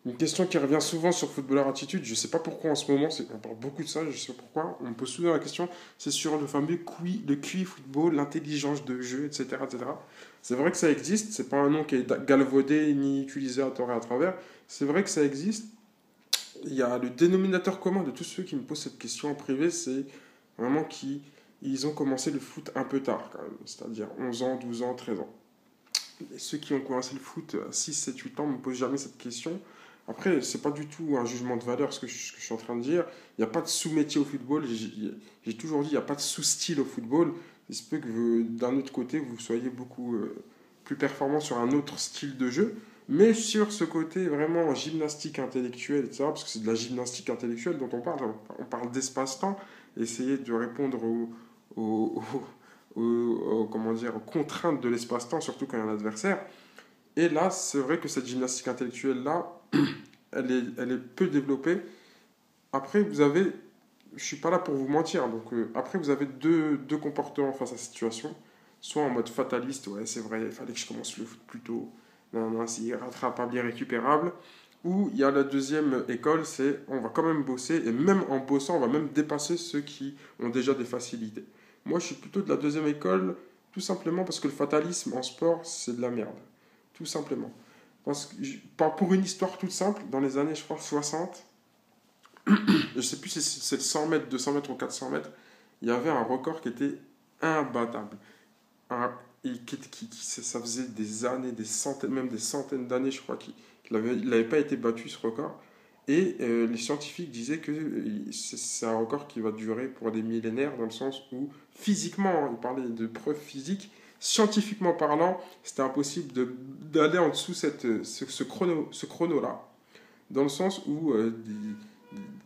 Une question qui revient souvent sur Footballeur Attitude, je ne sais pas pourquoi en ce moment, on parle beaucoup de ça, je ne sais pas pourquoi, on me pose souvent la question, c'est sur le fameux le QI football, l'intelligence de jeu, etc., etc. C'est vrai que ça existe, c'est pas un nom qui est galvaudé ni utilisé à tort et à travers, c'est vrai que ça existe. Il y a le dénominateur commun de tous ceux qui me posent cette question en privé, c'est vraiment ils ont commencé le foot un peu tard quand même, c'est-à-dire 11 ans, 12 ans, 13 ans. Et ceux qui ont commencé le foot à 6, 7, 8 ans ne me posent jamais cette question. Après, c'est pas du tout un jugement de valeur ce que je suis en train de dire. Il n'y a pas de sous-métier au football. J'ai toujours dit, il n'y a pas de sous-style au football. Il se peut que d'un autre côté, vous soyez beaucoup plus performant sur un autre style de jeu. Mais sur ce côté vraiment gymnastique intellectuelle, etc., parce que c'est de la gymnastique intellectuelle dont on parle d'espace-temps, essayer de répondre aux, comment dire, aux contraintes de l'espace-temps, surtout quand il y a un adversaire. Et là, c'est vrai que cette gymnastique intellectuelle-là, elle est peu développée. Après, je suis pas là pour vous mentir, donc après, vous avez deux comportements face à cette situation. Soit en mode fataliste, ouais, c'est vrai, il fallait que je commence le foot plus tôt, non, non, c'est irrattrapable, irrécupérable. Ou il y a la deuxième école, c'est on va quand même bosser, et même en bossant, on va même dépasser ceux qui ont déjà des facilités. Moi, je suis plutôt de la deuxième école, tout simplement parce que le fatalisme en sport, c'est de la merde. Tout simplement. Parce que, pour une histoire toute simple, dans les années, je crois, 60, je sais plus si c'est 100 mètres, 200 mètres ou 400 mètres, il y avait un record qui était imbattable. Et ça faisait des années, des centaines, même des centaines d'années, je crois, qu'il n'avait pas été battu, ce record. Et les scientifiques disaient que c'est un record qui va durer pour des millénaires, dans le sens où, physiquement, ils parlaient de preuves physiques, scientifiquement parlant, c'était impossible d'aller en dessous ce chrono-là. Dans le sens où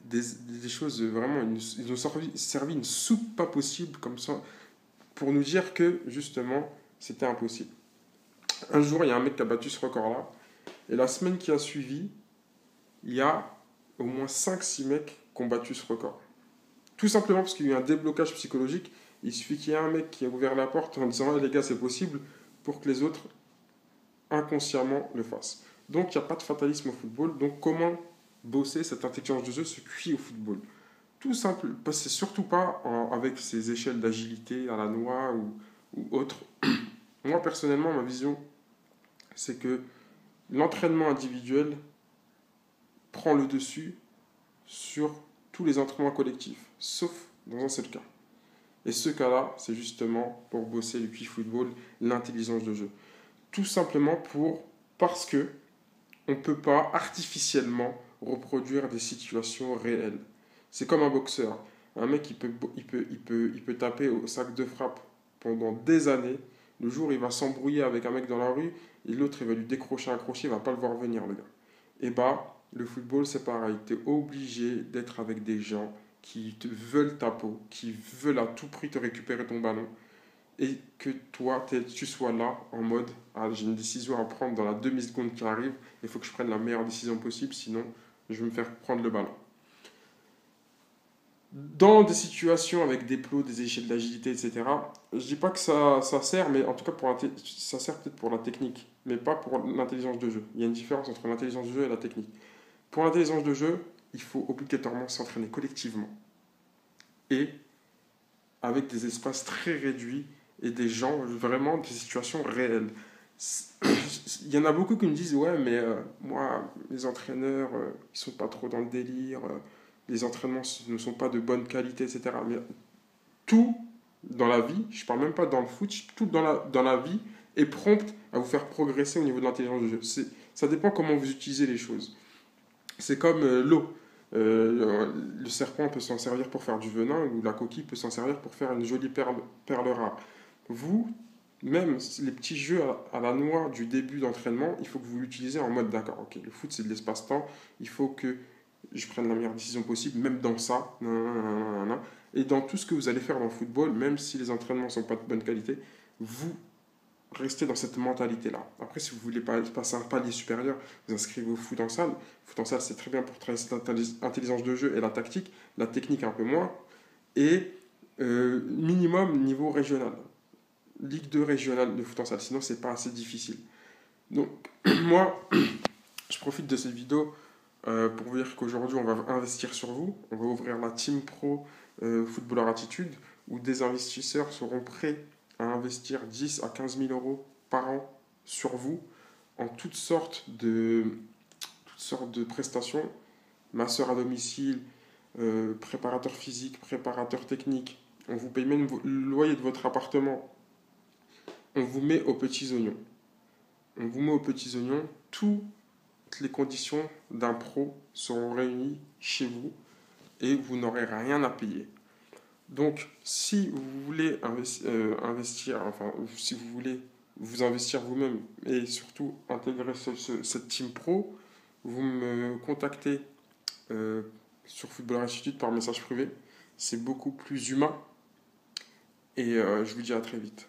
des choses vraiment, ils ont servi une soupe pas possible, comme ça, pour nous dire que, justement, c'était impossible. Un jour, il y a un mec qui a battu ce record-là, et la semaine qui a suivi, il y a au moins 5 6 mecs qui ont battu ce record. Tout simplement parce qu'il y a eu un déblocage psychologique. Il suffit qu'il y ait un mec qui a ouvert la porte en disant hey, les gars, c'est possible, pour que les autres inconsciemment le fassent. Donc il n'y a pas de fatalisme au football. Donc comment bosser cette intelligence de jeu, ce QI au football? Tout simple, c'est surtout pas avec ces échelles d'agilité à la noix ou autre. Moi personnellement, ma vision, c'est que l'entraînement individuel prend le dessus sur tous les entraînements collectifs, sauf dans un seul cas. Et ce cas-là, c'est justement pour bosser le football, l'intelligence de jeu. Tout simplement parce que on ne peut pas artificiellement reproduire des situations réelles. C'est comme un boxeur. Un mec, il peut taper au sac de frappe pendant des années. Le jour, il va s'embrouiller avec un mec dans la rue et l'autre, il va lui décrocher un crochet, il va pas le voir venir, le gars. Et bah, le football, c'est pareil. Tu es obligé d'être avec des gens qui te veulent ta peau, qui veulent à tout prix te récupérer ton ballon. Et que toi, tu sois là en mode ah, j'ai une décision à prendre dans la demi-seconde qui arrive, il faut que je prenne la meilleure décision possible, sinon je vais me faire prendre le ballon. Dans des situations avec des plots, des échelles d'agilité, etc., je dis pas que ça sert, mais en tout cas, ça sert peut-être pour la technique, mais pas pour l'intelligence de jeu. Il y a une différence entre l'intelligence de jeu et la technique. Pour l'intelligence de jeu, il faut obligatoirement s'entraîner collectivement et avec des espaces très réduits et des gens, vraiment des situations réelles. Il y en a beaucoup qui me disent ouais mais moi les entraîneurs ils sont pas trop dans le délire, les entraînements ne sont pas de bonne qualité, etc. Mais tout dans la vie, je parle même pas dans le foot, tout dans la vie est prompt à vous faire progresser au niveau de l'intelligence de jeu. Ça dépend comment vous utilisez les choses. C'est comme l'eau. Le serpent peut s'en servir pour faire du venin ou la coquille peut s'en servir pour faire une jolie perle rare. Vous, même les petits jeux à la noix du début d'entraînement, il faut que vous l'utilisez en mode d'accord, ok, le foot c'est de l'espace-temps, il faut que je prenne la meilleure décision possible, même dans ça, nanana. Et dans tout ce que vous allez faire dans le football, même si les entraînements ne sont pas de bonne qualité, vous restez dans cette mentalité-là. Après, si vous voulez passer un palier supérieur, vous inscrivez au foot en salle. Le foot en salle, c'est très bien pour travailler cette intelligence de jeu et la tactique, la technique un peu moins, et minimum niveau régional. Ligue 2 régionale de foot en salle, sinon c'est pas assez difficile. Donc, moi, je profite de cette vidéo pour vous dire qu'aujourd'hui, on va investir sur vous. On va ouvrir la Team Pro Footballeur Attitude, où des investisseurs seront prêts à investir 10 à 15 000 euros par an sur vous en toutes sortes de prestations. Masseur à domicile, préparateur physique, préparateur technique. On vous paye même le loyer de votre appartement. On vous met aux petits oignons. On vous met aux petits oignons. Toutes les conditions d'un pro seront réunies chez vous et vous n'aurez rien à payer. Donc, si vous voulez investir, enfin, si vous voulez vous investir vous-même et surtout intégrer cette team pro, vous me contactez euh, sur Football Institute par message privé. C'est beaucoup plus humain et je vous dis à très vite.